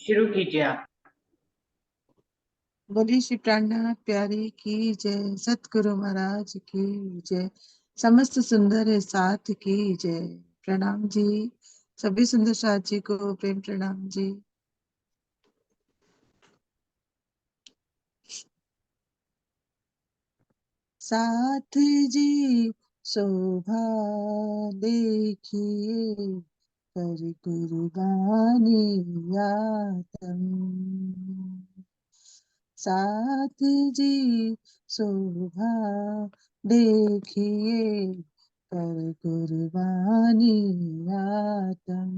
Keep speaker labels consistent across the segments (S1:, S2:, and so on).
S1: शुरू कीजिए आप।
S2: बोली श्री प्राणनाथ प्यारी की जय, सतगुरु महाराज की जय, समस्त सुंदर साथ की जय। प्रणाम जी, सभी सुंदर साथ जी को प्रेम प्रणाम जी। साथ जी शोभा देखिए, कर कुर्बानी आतम। साथ जी शोभा देखिए, कर कुर्बानी आतम।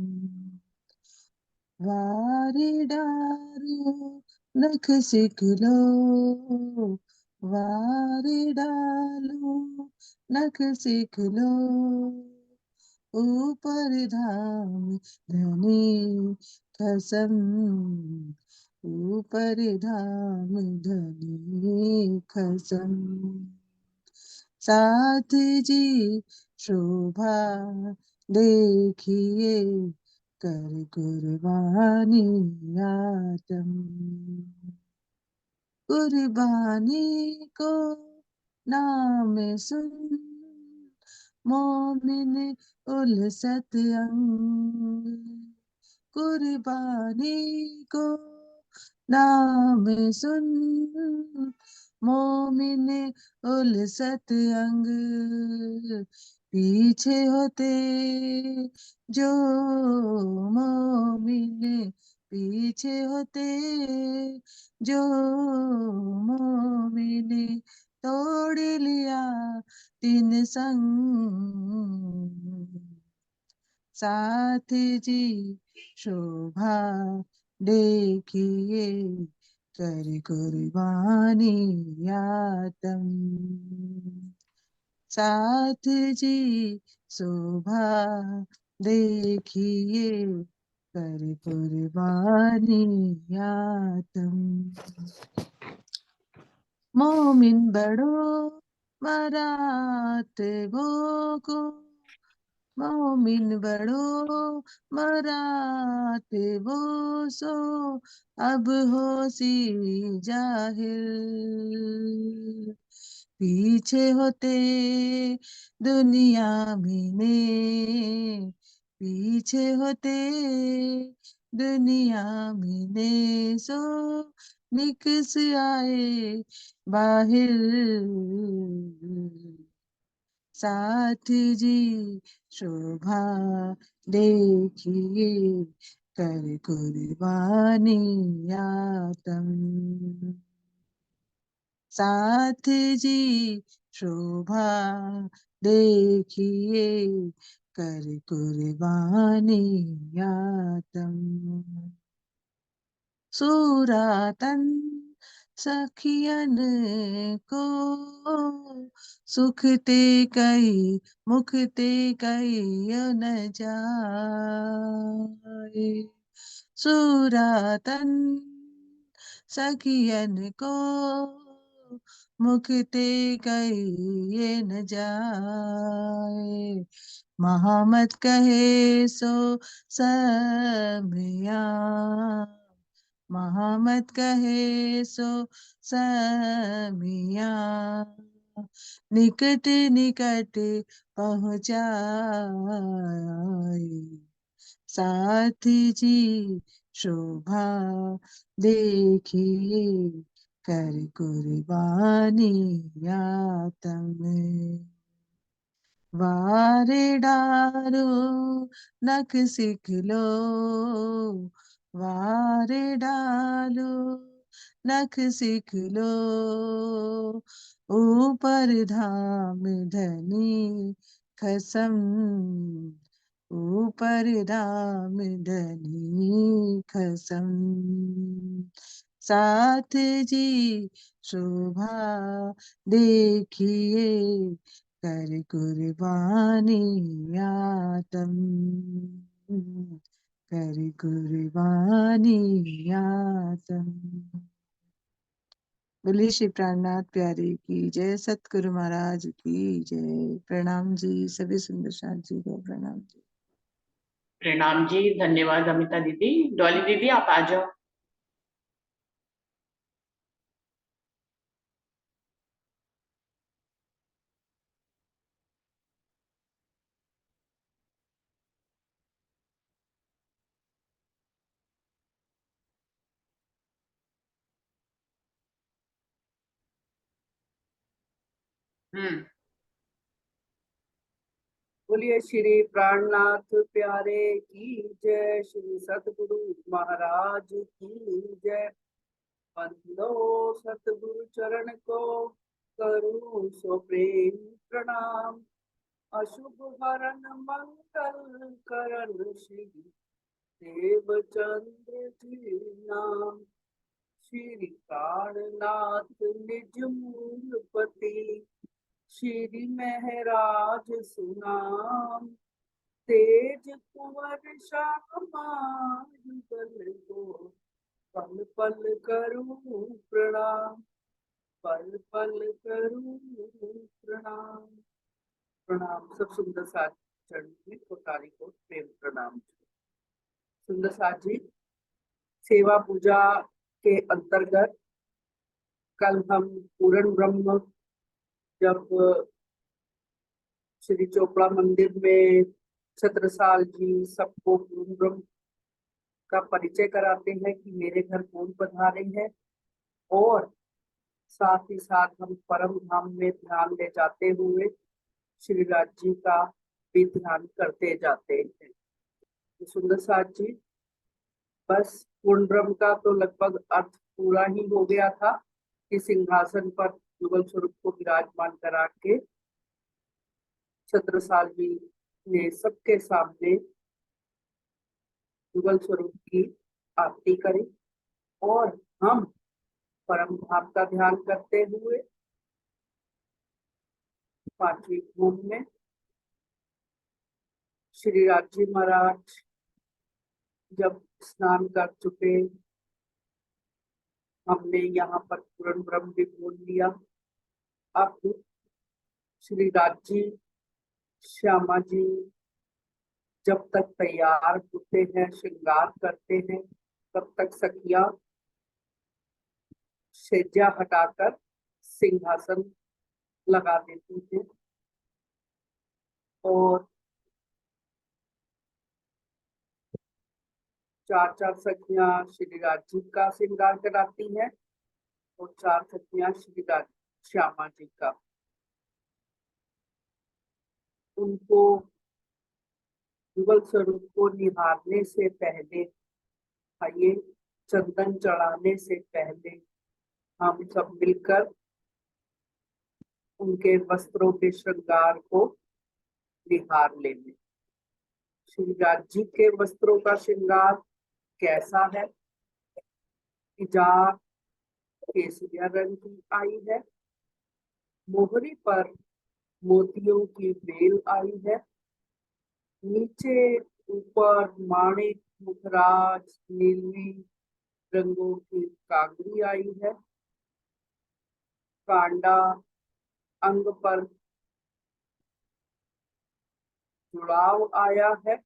S2: वारे डारो नख सिख लो, वारे डालो नख सिख लो, ऊपर धाम धनी कसम, ऊपर धाम धनी कसम। साथ जी शोभा देखिए, कर कुर्बानी आतम। कुर्बानी को नाम सुन, मोमिन उलसत अंग। कुर्बानी को नाम सुन, मोमिन उलसत अंग। पीछे होते जो मोमिन, पीछे होते जो मोमिन, तोड़ लिया तीन संग। साथ जी शोभा देखिए, कर कुर्बानी आतम। साथ जी शोभा देखिए, कर कुर्बानी आतम। मोमिन बड़ो मरात को, मोमिन बड़ो मरात वो सो, अब होसी जाहिर। पीछे होते दुनिया में, पीछे होते दुनिया में, सो निकस आए बाहिर। साथ जी शोभा देखिए, कर कुर्बानी आतम। साथ जी शोभा देखिए, कर कुर्बानी आतम। सूरातन सखियन को, सुखते कई मुखते कई न जाए। सूरातन सखियन को, मुखते कई न जाए। मोहम्मद कहे सो समिया, मोहम्मद कहे सो समिया, निकट निकट पहुँचाए। साथ जी शोभा देखिए, कर कुर्बानी आतम। वारे डारो नख सिख लो, वारे डालो नख सिख लो, ऊपर धाम धनी कसम, ऊपर धाम धनी कसम। साथ जी शोभा देखिए, कर कुर्बानी आतम, कर कुर्बानी आतम। बोलिए श्री प्राणनाथ प्यारे की जय, सतगुरु महाराज की जय। प्रणाम जी, सभी सुंदर साथ जी को प्रणाम जी।
S1: प्रणाम जी, धन्यवाद अमिता दीदी। डॉली दीदी आप आ जाओ। हम्म। बोलिए श्री प्राणनाथ प्यारे की जय, श्री सतगुरु महाराज की जय। बंदो सतगुरु चरण को, करूं सो प्रेम प्रणाम। अशुभ हरण मंगल करण, श्री देवचंद्र जी नाम। श्री प्राणनाथ निज मूलपति, श्री महराज सुनाम। तेज कुंवर श्यामा युगल को, पल पल करूं प्रणाम। पल पल करूं प्रणाम। प्रणाम। सब सुंदर साथ चरण में कोटारी को प्रेम प्रणाम। सुंदर साथ जी, सेवा पूजा के अंतर्गत कल हम पूर्ण ब्रह्म, जब श्री चोपड़ा मंदिर में छत्रसाल जी सबको पूर्ण ब्रह्म का परिचय कराते हैं कि मेरे घर कौन पधारे हैं, और साथ ही साथ हम परम धाम में ध्यान ले जाते हुए श्री राज जी का भी ध्यान करते जाते हैं। तो सुंदर साथ जी, बस पूर्ण ब्रह्म का तो लगभग अर्थ पूरा ही हो गया था कि सिंहासन पर युगल स्वरूप को विराजमान करा के छत्रसाल जी ने सबके सामने युगल स्वरूप की आरती करी, और हम परम धाम का ध्यान करते हुए पांचवी भूमि में श्री राजी महाराज जब स्नान कर चुके, हमने यहाँ पर पूर्ण ब्रह्म भी बोल लिया। अब श्री राजी श्यामा जी जब तक तैयार होते हैं, श्रृंगार करते हैं, तब तक सखिया सेजा हटाकर सिंहासन लगा देती हैं, और चार चार सखियां श्री राजी का श्रृंगार कराती हैं, और चार सखियां श्री राज श्यामा जी का। उनको युगल स्वरूप को निहारने से पहले, आइए चंदन चढ़ाने से पहले हम सब मिलकर उनके वस्त्रों के श्रृंगार को निहार लेंगे। श्री राज जी के वस्त्रों का श्रृंगार कैसा है? इजार केसरिया रंग की आई है, मोहरी पर मोतियों की बेल आई है, नीचे ऊपर माणिक मुखराज नीलवी रंगों की कांगरी आई है, कांडा अंग पर जुड़ाव आया है,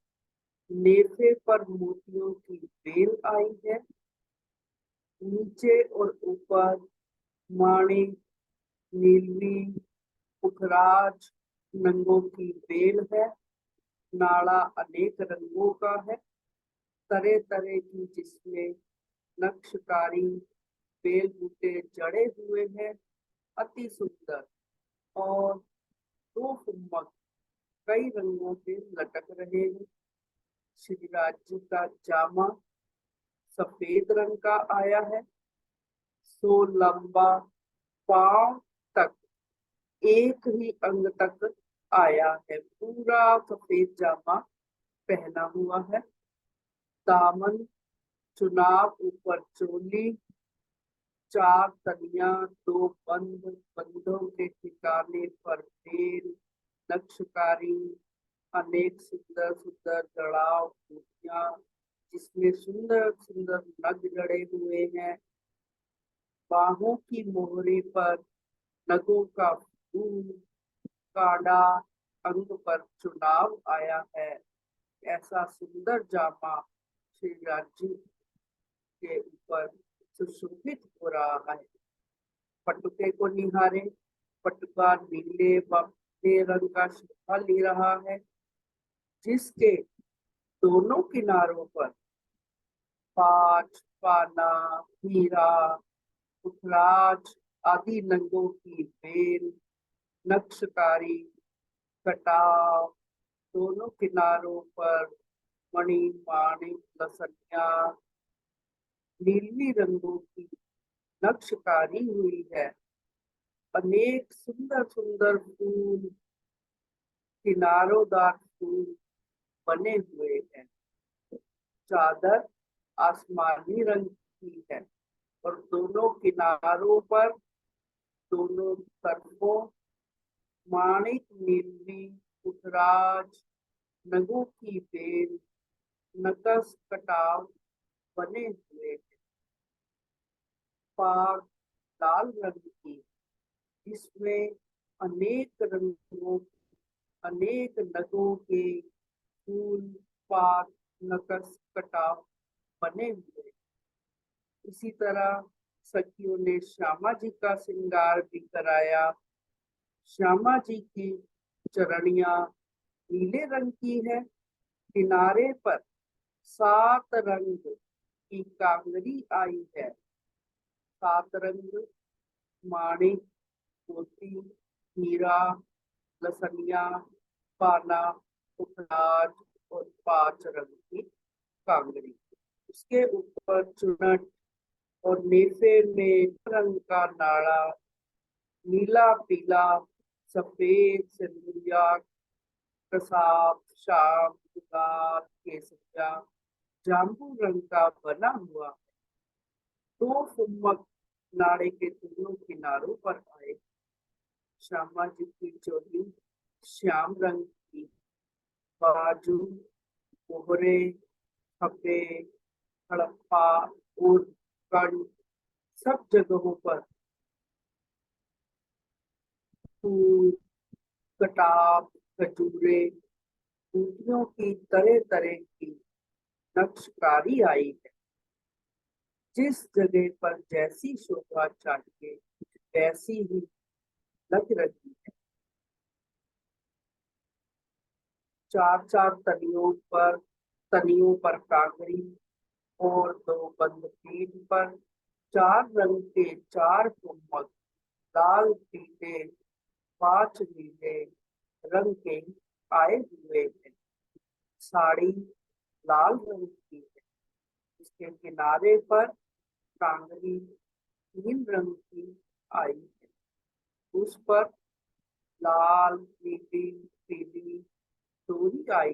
S1: नेफे पर मोतियों की बेल आई है, नीचे और ऊपर माणिक नीलवी पुखराज रंगों की बेल है, नाड़ा अनेक रंगों का है, तरह तरह की जिसमें नक्शकारी बेल बूटे जड़े हुए हैं, अति सुंदर। और दो गुम्बद कई रंगों के लटक रहे हैं। श्री राज जी का जामा सफेद रंग का आया है, सो लंबा पांव तक एक ही अंग तक आया है, पूरा सफेद जामा पहना हुआ है। दामन चुनाव ऊपर चोली, चार तनिया दो बंद, बंधों के ठिकाने पर बेल नक्शकारी, अनेक सुंदर सुंदर जड़ाव मोतियां जिसमें सुंदर सुंदर नग जड़े हुए हैं। बाहों की मोहरी पर नगों का फूल, कांडा अंग पर चुनाव आया है। ऐसा सुंदर जामा श्री राजी के ऊपर सुशोभित हो रहा है। पटुके को निहारे, पटुका नीले व पीले रंग का शोभा ले रहा है, जिसके दोनों किनारों पर पांच पाना हीरा पुखराज आदि रंगों की बेल नक्शकारी कटाव, दोनों किनारों पर मणि माणिक लसनिया नीली रंगों की नक्शकारी हुई है। अनेक सुंदर सुंदर फूल, किनारोदार फूल बने हुए हैं। चादर आसमानी रंग की है और दोनों किनारों पर, दोनों तरफों माणिक नीली पुखराज नगों की बेल नकस कटाव बने हुए हैं। पाग लाल रंग की, इसमें अनेक रंगों, अनेक नगों के फूल पाग नकस कटाव बने हुए। इसी तरह सखियों ने श्यामा जी का श्रृंगार भी कराया। श्यामा जी की चरणिया नीले रंग की है। किनारे पर 7 रंग की कांगरी आई है। 7 रंग माणिक मोती हीरा लसनिया पाना उपराज और 5 रंग की कांगरी। उसके ऊपर चुनट और नेफे में रंग का नाड़ा, नीला पीला सफेद सिंदूरिया कसाब शाम गुलाल केसरिया जामुन रंग का बना हुआ। 2 फुम्मक नाड़े के दोनों किनारों पर आए। श्यामा जी की चोली श्याम रंग की, बाजू मोहरे खपे हड़प्पा और कण सब जगहों पर फूल कटाप खजूरे बूटियों की तरह तरह की नक्शकारी आई है। जिस जगह पर जैसी शोभा चाहिए वैसी ही लग रही है। 4 4 तनियों पर कांगरी और 2 बंद पीठ पर 4 रंग के 4 गुम्बद लाल पीले 5 नीले रंग के आए हुए हैं। साड़ी लाल रंग की है। इसके किनारे पर कांगरी 3 रंग की आई है। उस पर लाल नीली पीली डोरी आई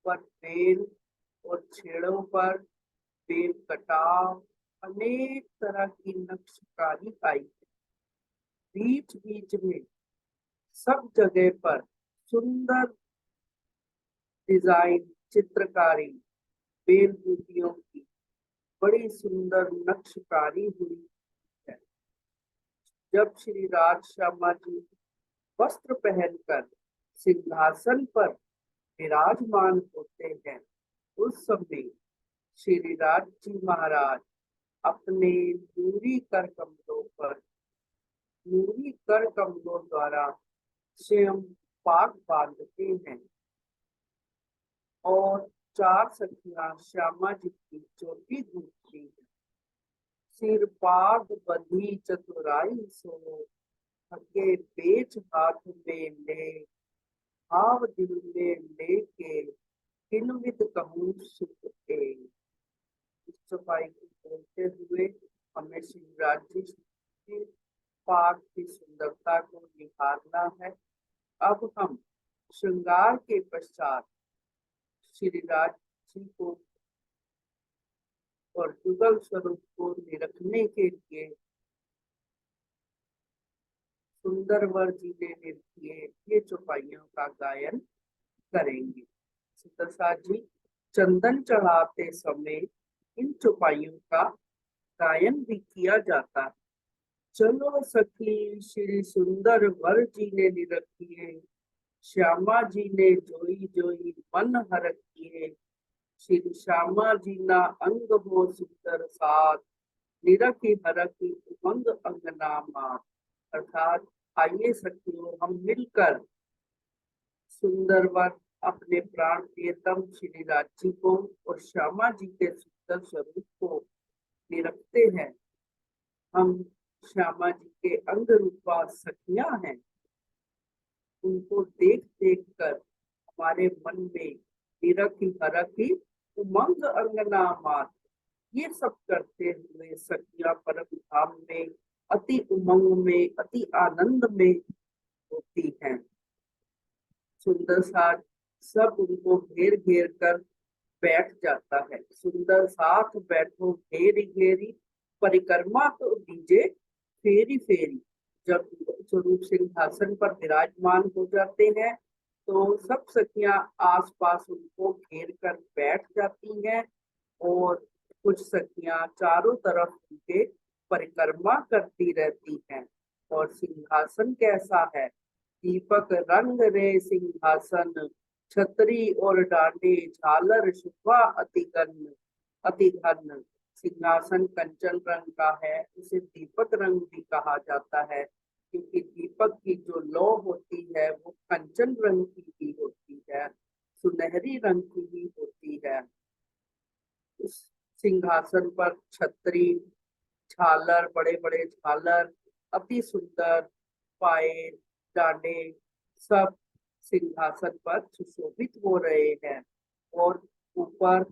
S1: पर बेल और छेड़ों पर बेल कटाव अनेक तरह की नक्शकारी आई है। बीच बीच में सब जगह पर सुंदर डिजाइन चित्रकारी बेल बूटियों की बड़ी सुंदर नक्शकारी हुई है। जब श्री राज श्यामा जी वस्त्र पहनकर सिंहासन पर विराजमान होते हैं, उस समय श्री राज जी महाराज अपने नूरी कर कमलों द्वारा स्वयं पाग बांधते हैं और 4 सखियां श्यामा जी की चोटी गूंथती है। सिर पाग बंधी चतुराई सो थके पेच हाथ में ले भाव दिल में लेके किन्वित कहूँ सुख के। इस चौपाई को बोलते हुए हमें शिवराज जी के पाक की सुंदरता को निहारना है। अब हम श्रृंगार के पश्चात श्रीराज जी को और युगल स्वरूप को निरखने के लिए सुंदरवर जी ने निर्किए ये चौपाइयों का गायन करेंगे। सुदर्शा जी चंदन चढ़ाते समय इन चौपाइयों का गायन भी किया जाता है। चलो सखी श्री सुंदर वर जी ने निरखिए, श्यामा जी ने जोई जोई मन हरखिए। श्री श्यामा जी ना अंग हो सुंदर साथ, निरखी हरखी उमंग अंगना मात। अर्थात आइए सखियों हम मिलकर सुंदर वर अपने प्राण प्रियतम श्री राज जी को और श्यामा जी के सुंदर स्वरूप को निरखते हैं। हम श्यामा जी के अंग रूपा सखियां हैं, उनको देख देख कर हमारे मन में निरखी हरखी उमंग अंगना मात, ये सब करते हुए सखियां परम धाम में अति उमंग में अति आनंद में होती हैं। सुंदर साथ सब उनको घेर घेर कर बैठ जाता है। सुंदर साथ बैठो घेरी घेरी, परिक्रमा तो दीजे फेरी फेरी। जब स्वरूप सिंहासन पर विराजमान हो जाते हैं तो सब सखियां आसपास उनको घेर कर बैठ जाती हैं और कुछ सखियां चारों तरफ उनके परिक्रमा करती रहती हैं। और सिंहासन कैसा है? दीपक रंग रे सिंहासन, छतरी और डांडे झालर शोभा अति घन। सिंहासन कंचन रंग का है, उसे दीपक रंग भी कहा जाता है क्योंकि दीपक की जो लौ होती है वो कंचन रंग की ही होती है, सुनहरी रंग की ही होती है। उस सिंहासन पर छतरी, झालर, बड़े बड़े झालर, अति सुंदर पाए, डांडे, सब सिंहासन पर सुशोभित हो रहे हैं। और ऊपर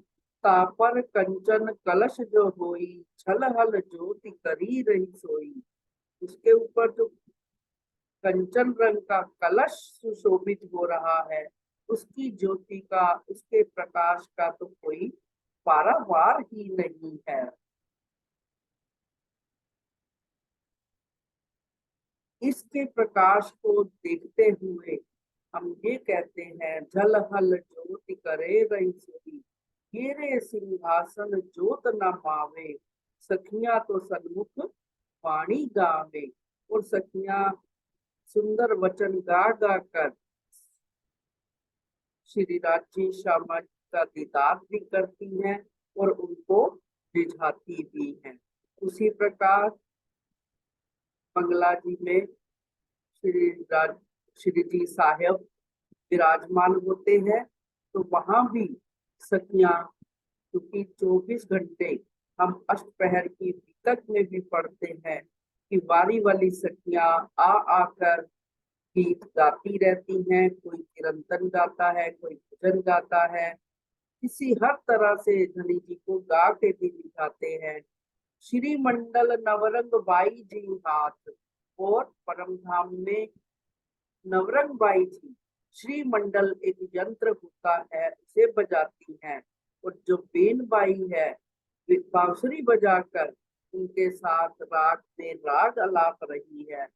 S1: तापर कंचन कलश जो होई, छलहल ज्योति करी रही सोई। उसके ऊपर जो कंचन रंग का कलश सुशोभित हो रहा है, उसकी ज्योति का, उसके प्रकाश का तो कोई पारावार ही नहीं है। इसके प्रकाश को देखते हुए हम ये कहते हैं, झल हल ज्योति करे रही सोई, ये रे सिंहासन ज्योत न पावे, सखियां तो सन्मुख वाणी गावे। और सखियां सुंदर वचन गा गा कर श्री राज्य श्यामा जी का दीदार भी करती हैं और उनको रिझाती भी हैं। उसी प्रकार मंगला जी में श्री जी साहेब विराजमान होते हैं तो वहां भी सखियां, क्योंकि 24 घंटे हम अष्टपहर की बीतक में भी पढ़ते हैं कि बारी वाली सखियां आ आकर गीत गाती रहती हैं। कोई कीर्तन गाता है, कोई भजन गाता है, किसी हर तरह से धनी जी को गा के भी दिखाते हैं। श्री मंडल नवरंग बाई जी हाथ, और परम धाम में नवरंग बाई जी श्री मंडल एक यंत्र होता है, उसे बजाती हैं। और जो बेन बाई है बांसुरी बजाकर उनके साथ राग में राग अलाप रही है।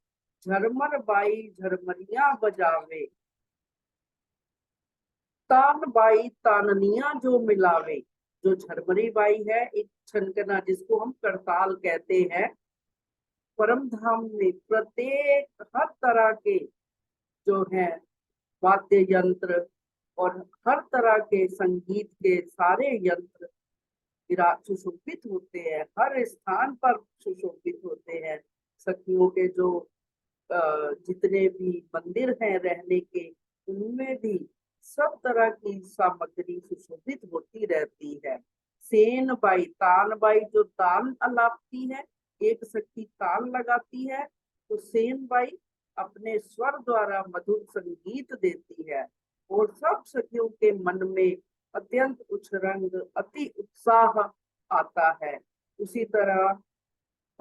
S1: झरमर बाई झरमरिया बजावे, तान बाई ताननिया जो मिलावे। जो झरमरी बाई है एक छनकना, जिसको हम करताल कहते हैं, परम धाम में प्रत्येक हर तरह के जो है वाद्य यंत्र और हर तरह के संगीत के सारे यंत्र सुशोभित होते हैं, हर स्थान पर सुशोभित होते हैं। सखियों के जो जितने भी मंदिर हैं रहने के, उनमें भी सब तरह की सामग्री सुशोभित होती रहती है। सेन बाई तान बाई जो तान अलापती है, एक सखी तान लगाती है तो सेन बाई अपने स्वर द्वारा मधुर संगीत देती है और सब सखियों के मन में अत्यंत उछरंग अति उत्साह आता है। उसी तरह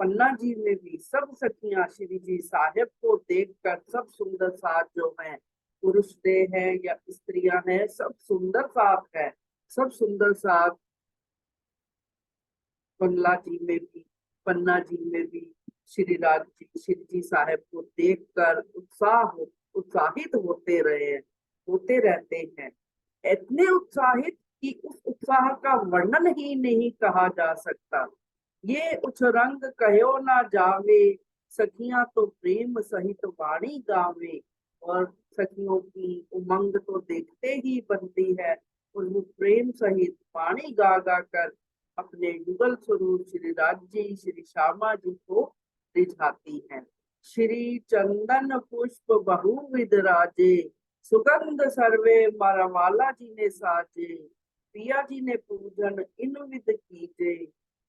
S1: पन्ना जी में भी सब सखियां श्री जी साहेब को देखकर, सब सुंदर साथ जो है, पुरुष देह है या स्त्रियां हैं, सब सुंदर साथ है, सब सुंदर साथ बंगला जी में भी, पन्ना जी में भी श्री जी साहेब को देखकर उत्साहित होते रहते हैं। इतने उत्साहित कि उस उत्साह का वर्णन ही नहीं कहा जा सकता। ये उछरंग कहो ना जावे, सखियां तो प्रेम सहित वाणी गावे। और सखियों की उमंग तो देखते ही बनती है और वो प्रेम सहित वाणी गा गा कर अपने युगल स्वरूप श्री राज्य श्री श्यामा जी को रिझाती हैं। श्री चंदन पुष्प बहुविध राजे, सुगंध सर्वे मारावाला जी ने साजे। पिया जी ने पूजन इन विध कीजे,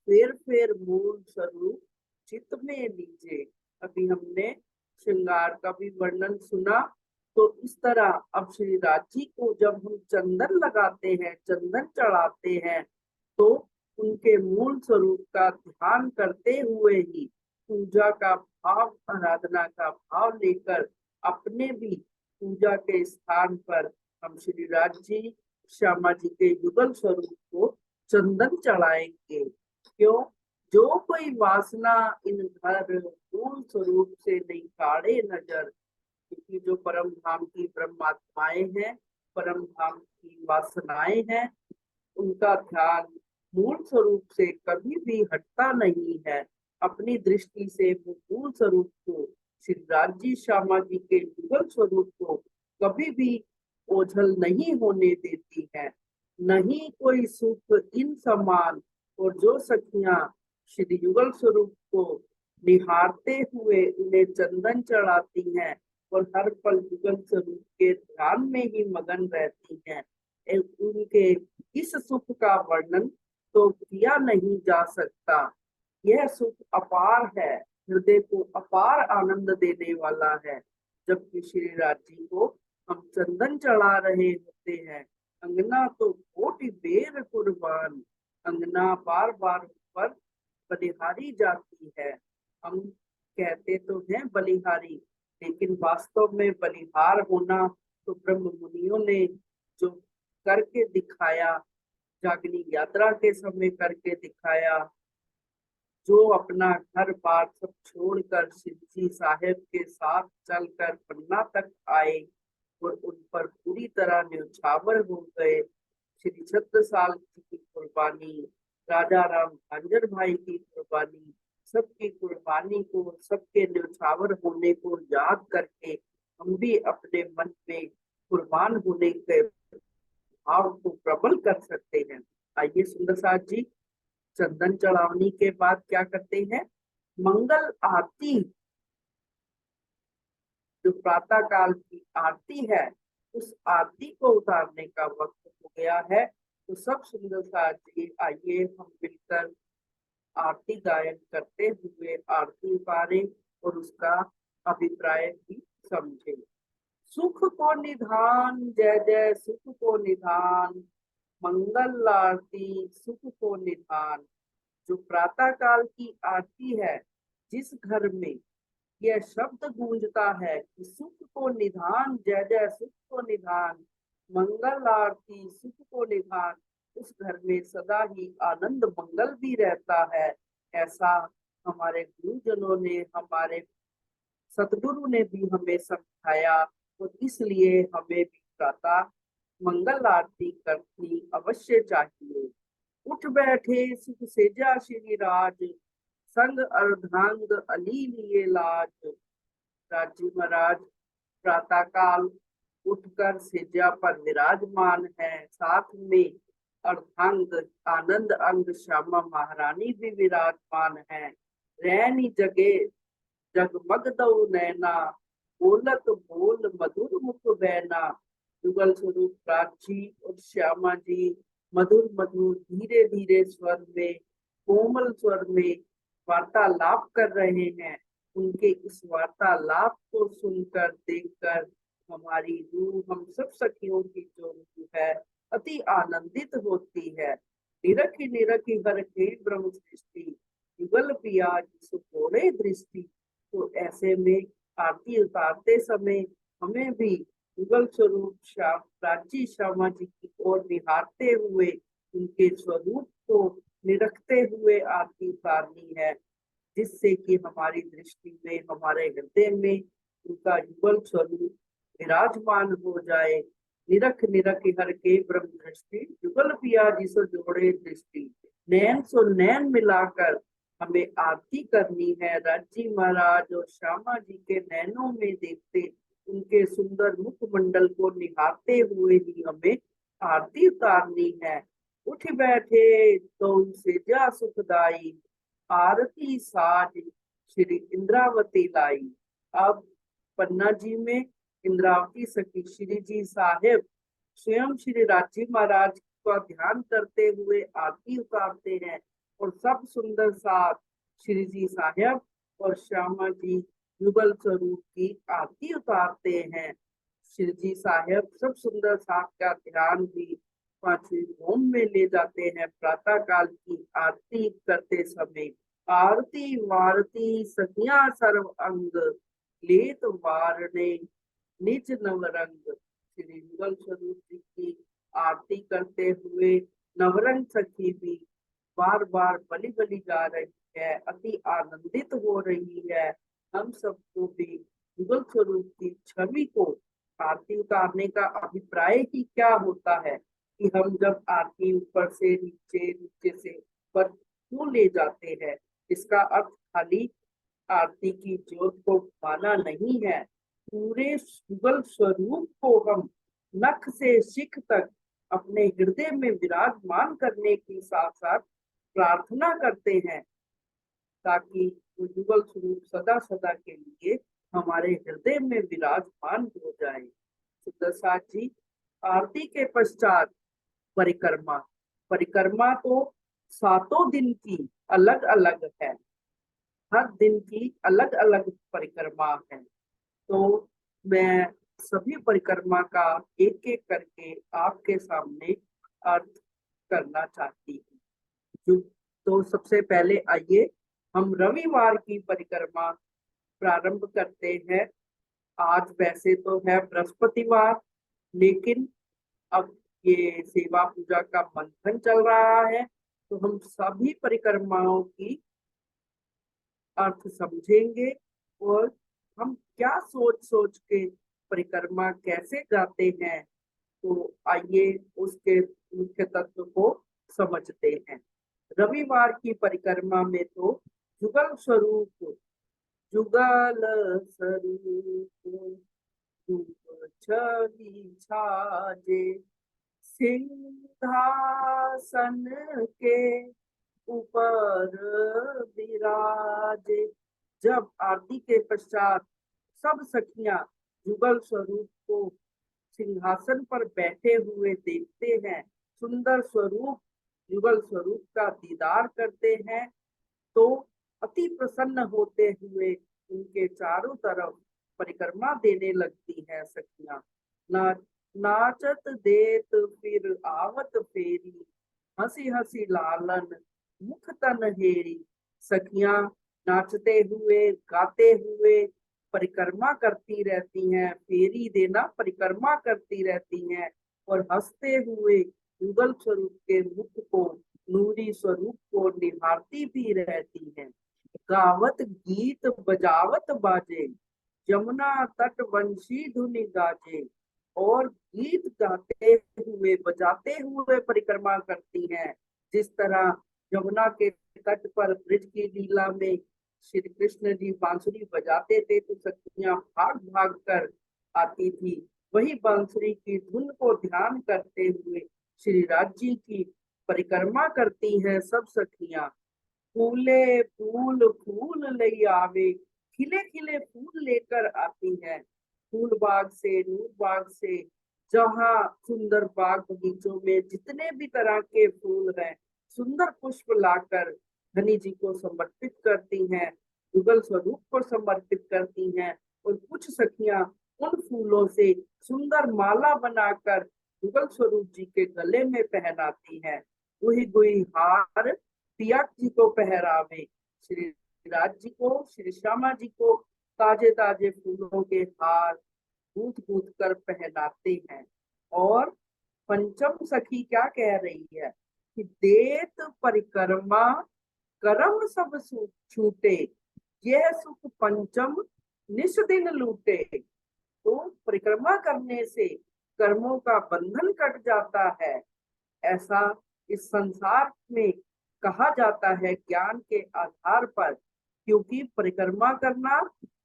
S1: फेर फेर मूल स्वरूप चित्त में लीजिए। अभी हमने श्रृंगार का भी वर्णन सुना। तो इस तरह अब श्री राजी को जब हम चंदन लगाते हैं, चंदन चढ़ाते हैं, तो उनके मूल स्वरूप का ध्यान करते हुए ही पूजा का भाव, आराधना का भाव लेकर अपने भी पूजा के स्थान पर हम श्री राजी श्यामा जी के युगल स्वरूप को चंदन चढ़ाएंगे। क्यों? जो कोई वासना इन घर मूल स्वरूप से नहीं काढ़े नजर, क्योंकि जो परम धाम की ब्रह्मात्माएं हैं, परम धाम की वासनाएं हैं, उनका ध्यान मूल स्वरूप से कभी भी हटता नहीं है। अपनी दृष्टि से वो मूल स्वरूप को, श्री राजी श्यामा जी के युगल स्वरूप को कभी भी ओझल नहीं होने देती है। नहीं कोई सुख इन समान। और जो सखियां श्री युगल स्वरूप को निहारते हुए उन्हें चंदन चढ़ाती हैं और हर पल युगल स्वरूप के ध्यान में ही मगन रहती हैं, उनके इस सुख का वर्णन तो किया नहीं जा सकता। यह सुख अपार है, हृदय को अपार आनंद देने वाला है। जबकि श्री राजी को हम चंदन चढ़ा रहे होते हैं, अंगना तो कोटि बेर कुर्बान, अंगना बार बार ऊपर बलिहारी जाती है। हम कहते तो हैं बलिहारी, लेकिन वास्तव में बलिहार होना तो ब्रह्म मुनियों ने जो करके दिखाया, जागनी यात्रा के समय करके दिखाया, जो अपना घर बार सब छोड़कर शिवजी साहेब के साथ चलकर पन्ना तक आए और उन पर पूरी तरह न्यौछावर हो गए। श्री छत्रसाल जी की कुर्बानी, राजा राम झांझर भाई की कुर्बानी, सबकी कुर्बानी को, सबके न्यौछावर होने को याद करके हम भी अपने मन में कुर्बान होने के भाव को प्रबल कर सकते हैं। आइए सुंदर साथ जी, चंदन चढ़ावनी के बाद क्या करते हैं? मंगल आरती, जो प्रातः काल की आरती है, उस आरती को उतारने का वक्त हो गया है। तो सब सुंदर साथ जी आइए हम मिलकर आरती गायन करते हुए आरती उतारे और उसका अभिप्राय भी समझे। सुख को निधान, जय जय सुख को निधान, मंगल आरती सुख को निधान। जो प्रातः काल की आरती है, जिस घर में यह शब्द गूंजता है कि सुख को निधान, जय जय सुख को निधान, मंगल आरती सुख को निधान, उस घर में सदा ही आनंद मंगल भी रहता है। ऐसा हमारे गुरुजनों ने, हमारे सतगुरु ने भी हमें समझाया। और इसलिए हमें भी प्रातः मंगल आरती करनी अवश्य चाहिए। उठ बैठे सुख सेजा श्री राज, संग अर्धांग अली लिए लाज। राजी महाराज प्रातः काल उठकर सेजा पर विराजमान है, साथ में अर्धांग आनंद अंग श्यामा महारानी भी विराजमान है। रैनी जगे जगमग दऊ नैना, बोलत बोल मधुर मुख बैना। युगल स्वरूप प्राची और श्यामा जी मधुर मधुर धीरे धीरे स्वर में, कोमल स्वर में वार्तालाप कर रहे हैं। उनके इस वार्तालाप को सुनकर, देखकर हमारी रूह, हम सब सखियों की जो रूह है, अति आनंदित होती है। निरखी निरखी हर के ब्रह्म सृष्टि, युगल पिया जिस घोड़े दृष्टि। तो ऐसे में आरती उतारते समय हमें भी युगल स्वरूप श्याम प्राची श्यामा जी की ओर निहारते हुए, उनके स्वरूप को निरखते हुए आरती उतारनी है, जिससे कि हमारी दृष्टि में, हमारे हृदय में उनका युगल स्वरूप विराजमान हो जाए। निरख निरख हर के ब्रह्म दृष्टि, युगल पिया जिस जोड़े दृष्टि। नैन सो नैन मिलाकर हमें आरती करनी है। राजी महाराज और श्यामा जी के नैनों में देखते, उनके सुंदर मुखमंडल को निहारते हुए ही हमें आरती उतारनी है। उठ बैठे तो सेजा सुखदाई, आरती साज श्री इंद्रावती लाई। अब पन्ना जी में इंद्रावती सखी श्री जी साहेब स्वयं श्री राजी महाराज का ध्यान करते हुए आरती उतारते हैं और सब सुंदर साथ श्री जी साहब और श्यामा जी युगल स्वरूप की आरती उतारते हैं। श्री जी साहब सब सुंदर साथ का ध्यान भी पांचवी होम में ले जाते हैं। प्रातः काल की आरती करते समय आरती वारती सखिया सर्व अंग लेत वारने निज नवरंग। श्री युगल स्वरूप जी की आरती करते हुए नवरंग सखी भी बार बार बलि बलि गा रही है, अति आनंदित हो रही है। हम सबको भी युगल स्वरूप की छवि को आरती उतारने का अभिप्राय ही क्या होता है कि हम जब आरती ऊपर से नीचे, नीचे से ऊपर क्यों ले जाते हैं। इसका अर्थ खाली आरती की ज्योत को पाना नहीं है, पूरे युगल स्वरूप को हम नख से शिख तक अपने हृदय में विराजमान करने की साथ साथ प्रार्थना करते हैं ताकि वो युगल स्वरूप सदा सदा के लिए हमारे हृदय में विराजमान हो जाए। सुंदर साथ जी, आरती के पश्चात परिक्रमा। परिक्रमा तो सातों दिन की अलग अलग है, हर दिन की अलग अलग परिक्रमा है। तो मैं सभी परिक्रमा का एक एक करके आपके सामने अर्थ करना चाहती हूँ। जो तो सबसे पहले आइए हम रविवार की परिक्रमा प्रारंभ करते हैं। आज वैसे तो है बृहस्पतिवार, लेकिन अब ये सेवा पूजा का मंथन चल रहा है, तो हम सभी परिक्रमाओं की अर्थ समझेंगे और हम क्या सोच सोच के परिक्रमा कैसे जाते हैं। तो आइए उसके मुख्य तत्व को समझते हैं। रविवार की परिक्रमा में तो जुगल स्वरूप, जुगल स्वरूप जुग छवि छाजे सिंहासन के ऊपर विराजे। जब आरती के पश्चात सब सखियां जुगल स्वरूप को सिंहासन पर बैठे हुए देखते हैं, सुंदर स्वरूप युगल स्वरूप का दीदार करते हैं, तो अति प्रसन्न होते हुए उनके चारों तरफ परिक्रमा देने लगती है सखियां। ना नाचत देत फिर आवत फेरी, हंसी हंसी लालन मुख तन हेरी। सखियां नाचते हुए गाते हुए परिक्रमा करती रहती हैं, फेरी देना परिक्रमा करती रहती हैं और हंसते हुए युगल स्वरूप के मुख को, नूरी स्वरूप को निहारती भी रहती हैं। गावत गीत बजावत बाजे, यमुना तट वंशी धुनि गाजे। और गीत गाते हुए बजाते हुए परिक्रमा करती हैं। जिस तरह यमुना के तट पर ब्रज की लीला में श्री कृष्ण जी बांसुरी बजाते थे तो सखियां भाग भाग कर आती थी, वही बांसुरी की धुन को ध्यान करते हुए श्री राज जी की परिक्रमा करती हैं सब सखियां। फूले फूल फूल ले आवे, खिले खिले फूल लेकर आती हैं। फूल बाग से, नूर बाग से, जहाँ सुंदर बाग बगीचों में जितने भी तरह के फूल हैं, सुंदर पुष्प लाकर धनी जी को समर्पित करती हैं, युगल स्वरूप को समर्पित करती हैं। और कुछ सखियां उन फूलों से सुंदर माला बनाकर युगल स्वरूप जी के गले में पहनाती हैं। गुही गुही हार पिया जी को पहरावे, श्री राज जी को, श्री श्यामा जी को ताजे ताजे फूलों के हार गूंथ गूंथ कर पहनाते हैं। और पंचम सखी क्या कह रही है कि देत परिक्रमा करम सब छूटे, यह सुख पंचम निस दिन लूटे। तो परिक्रमा करने से कर्मों का बंधन कट जाता है, ऐसा इस संसार में कहा जाता है ज्ञान के आधार पर। क्योंकि परिक्रमा करना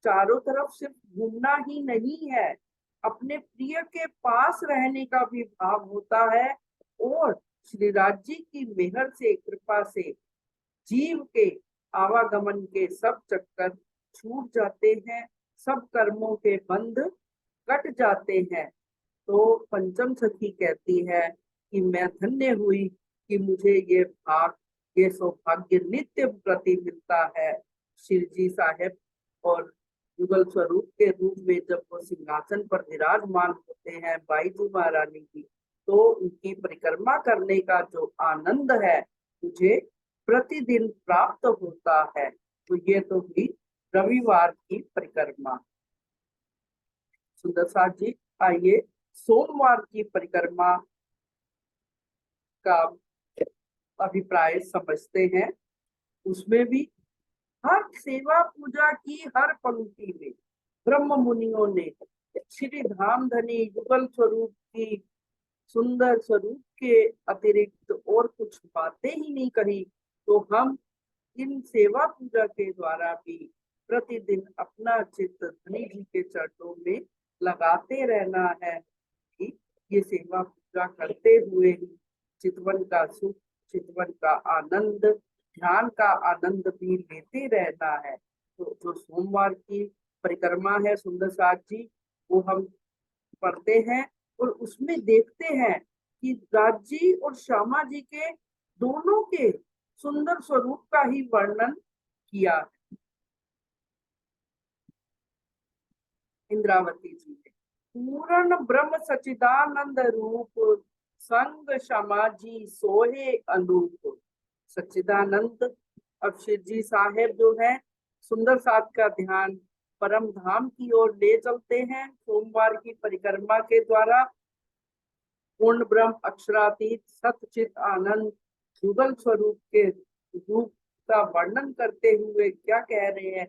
S1: चारों तरफ सिर्फ घूमना ही नहीं है, अपने प्रिय के पास रहने का भी भाव होता है। और श्री राज जी की मेहर से, कृपा से जीव के आवागमन के सब चक्कर छूट जाते हैं, सब कर्मों के बंध कट जाते हैं। तो पंचम सखी कहती है कि मैं धन्य हुई कि मुझे ये भाग ये सौभाग्य नित्य प्रति मिलता है। शिव जी साहेब और युगल स्वरूप के रूप में जब वो सिंहासन पर विराजमान होते हैं बाईजू महारानी की, तो उनकी परिक्रमा करने का जो आनंद है मुझे प्रतिदिन प्राप्त होता है। तो ये तो हुई रविवार की परिक्रमा। सुंदर साथ जी, आइए सोमवार की परिक्रमा का अभिप्राय समझते हैं। उसमें भी हर सेवा पूजा की हर पंक्ति में ब्रह्म मुनियों ने श्री धाम धनी युगल स्वरूप की सुंदर स्वरूप के अतिरिक्त और कुछ बातें ही नहीं कही। तो हम इन सेवा पूजा के द्वारा भी प्रतिदिन अपना चित्त धनी जी के चरणों में लगाते रहना है कि ये सेवा पूजा करते हुए ही चितवन का सुख, चितवन का आनंद, ध्यान का आनंद भी लेते रहना है। तो जो सोमवार की परिक्रमा है सुंदर साथ जी, वो हम पढ़ते हैं और उसमें देखते हैं कि राज जी और श्यामा जी के दोनों के सुंदर स्वरूप का ही वर्णन किया इंद्रावती जी ने। पूर्ण ब्रह्म सच्चिदानंद रूप संग श्यामा जी सोहे अनूप। सच्चिदानंद अब शिव जी साहेब जो है सुंदर साथ का ध्यान परम धाम की ओर ले चलते हैं सोमवार की परिक्रमा के द्वारा। पूर्ण ब्रह्म अक्षरातीत सतचित आनंद युगल स्वरूप के रूप का वर्णन करते हुए क्या कह रहे हैं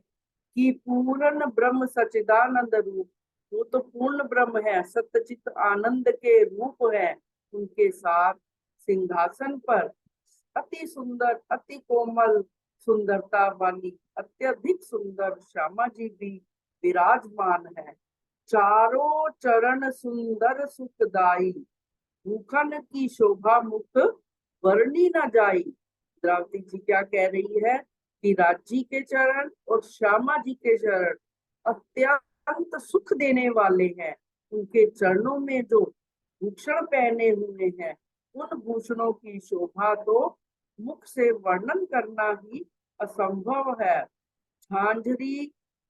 S1: कि पूर्ण ब्रह्म सच्चिदानंद रूप, वो तो पूर्ण ब्रह्म है, सत्यचित आनंद के रूप है। उनके साथ सिंहासन पर अति सुंदर अति कोमल सुंदरता वाली अत्यधिक सुंदर श्यामा जी भी विराजमान है। चारों चरण सुंदर सुखदाई, मुखन की शोभा मुख वर्णी न जाई। द्रावती जी क्या कह रही है कि राज जी के चरण और श्यामा जी के चरण अत्यंत सुख देने वाले हैं। उनके चरणों में जो भूषण पहने हुए हैं उन भूषणों की शोभा तो मुख से वर्णन करना ही असंभव है। झांझरी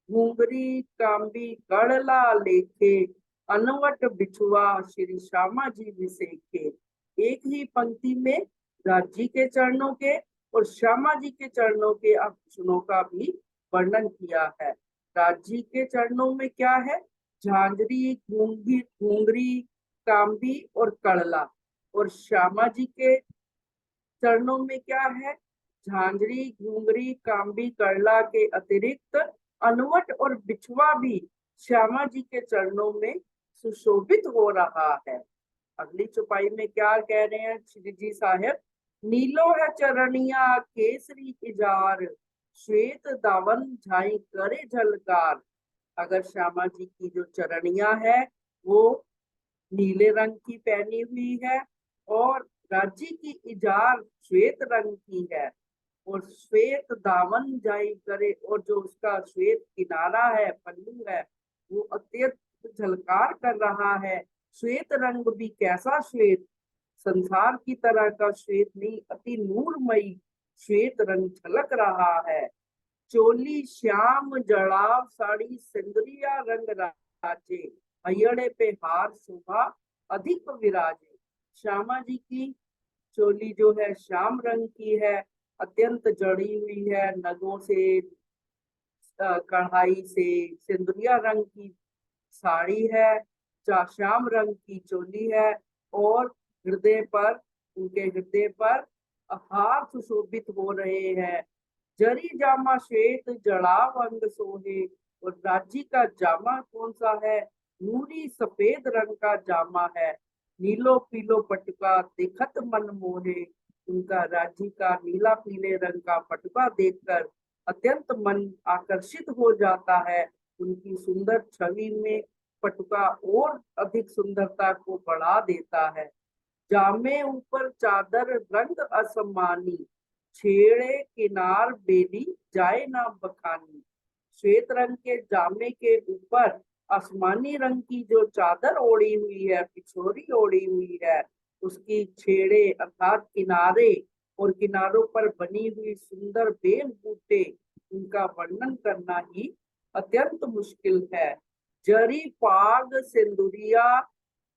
S1: घूंगरी कांबी गढ़ला लेखे, अनवट बिछुआ श्री श्यामा जी विसेखे। एक ही पंक्ति में राज जी के चरणों के और श्यामा जी के चरणों के आभूषणों का भी वर्णन किया है। राज जी के चरणों में क्या है? झांझरी घूंगी घूंगरी कांबी और कड़ला। और श्यामा जी के चरणों में क्या है? झांझरी घूंगरी कांबी करला के अतिरिक्त अनवट और बिछुआ भी श्यामा जी के चरणों में सुशोभित हो रहा है। अगली चौपाई में क्या कह रहे हैं श्री जी साहेब? नीलो है चरणिया केसरी इजार, श्वेत दावन झाई करे झलकार। अगर श्यामा जी की जो चरणिया है वो नीले रंग की पहनी हुई है और राज्य की इजार श्वेत रंग की है और श्वेत दामन जाई करे, और जो उसका श्वेत किनारा है पल्लू है वो अत्यंत झलकार कर रहा है। श्वेत रंग भी कैसा श्वेत? संसार की तरह का श्वेत नहीं, अति नूरमयी श्वेत रंग झलक रहा है। चोली श्याम जड़ाव साड़ी सिंदरिया रंग राजे, हयड़े पे हार शोभा अधिक विराजे। श्यामा जी की चोली जो है श्याम रंग की है, अत्यंत जड़ी हुई है, नगों से कढ़ाई से सिंदुरिया रंग की साड़ी है, श्याम रंग की चोली है और हृदय पर उनके हृदय पर हार सुशोभित हो रहे हैं। जरी जामा श्वेत जड़ाव अंग सोहे, और राज्य का जामा कौन सा है? नूरी सफेद रंग का जामा है। नीलो पीलो पटुका देखत मन मोहे, उनका राज्य का नीला पीले रंग का पटुका देखकर अत्यंत मन आकर्षित हो जाता है। उनकी सुंदर छवि में पटुका और अधिक सुंदरता को बढ़ा देता है। जामे ऊपर चादर रंग असमानी, छेड़े किनार बेली जाए ना बखानी। श्वेत रंग के जामे के ऊपर आसमानी रंग की जो चादर ओढ़ी हुई है, पिछोरी ओढ़ी हुई है, उसकी छेड़े अर्थात किनारे और किनारों पर बनी हुई सुंदर बेल बूटे, उनका वर्णन करना ही अत्यंत मुश्किल है। जरी पाग सिंदूरिया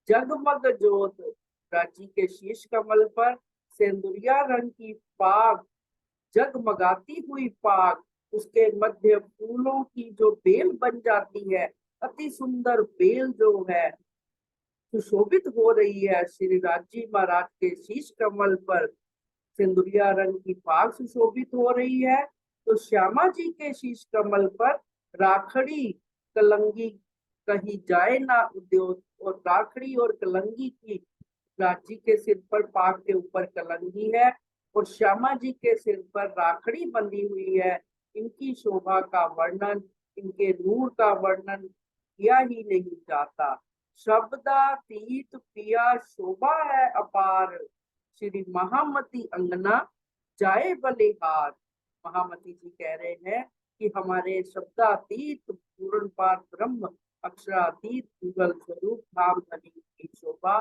S1: जगमग जोत, राजी के शीश कमल पर सिंदूरिया रंग की पाग, जगमगाती हुई पाग, उसके मध्य फूलों की जो बेल बन जाती है, अति सुंदर बेल जो है सुशोभित हो रही है। श्री राजी महाराज के शीश कमल पर सिंदूरिया रंग की पाग सुशोभित हो रही है, तो श्यामा जी के शीश कमल पर राखड़ी कलंगी कही जाए ना उद्योग, और राखड़ी और कलंगी की, राजी के सिर पर पाग के ऊपर कलंगी है और श्यामा जी के सिर पर राखड़ी बंधी हुई है। इनकी शोभा का वर्णन, इनके नूर का वर्णन किया ही नहीं जाता। शब्दातीत पिया शोभा है अपार, श्री महामती अंगना जाए बलिहार। महामती जी कह रहे हैं कि हमारे शब्दातीत पूर्ण पार ब्रह्म अक्षरातीत युगल स्वरूप धाम धनी की शोभा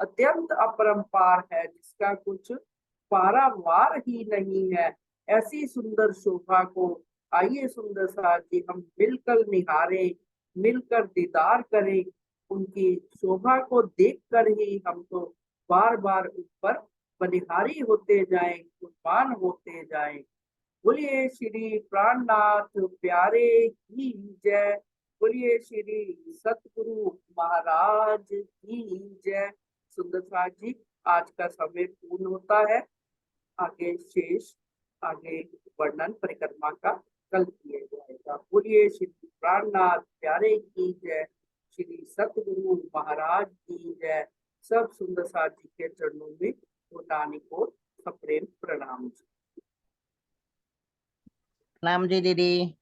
S1: अत्यंत अपरंपार है, जिसका कुछ पारावार ही नहीं है। ऐसी सुंदर शोभा को आइए सुंदर साथ जी हम मिलकर निहारें, मिलकर दीदार करें। उनकी शोभा को देखकर ही हम तो बार बार ऊपर बलिहारी होते जाएं, कुर्बान होते जाएं। बोलिए श्री प्राणनाथ प्यारे की जय। बोलिए श्री सतगुरु महाराज की जय। सुंदर साथ जी, आज का समय पूर्ण होता है। आगे शेष, आगे वर्णन परिक्रमा का कल किया जाएगा। बोलिए श्री प्राणनाथ प्यारे की जय, श्री सतगुरु महाराज की जय। सब सुंदर साथ जी के चरणों में कोटानी को सप्रेम प्रणाम।
S3: प्रणाम जी दीदी।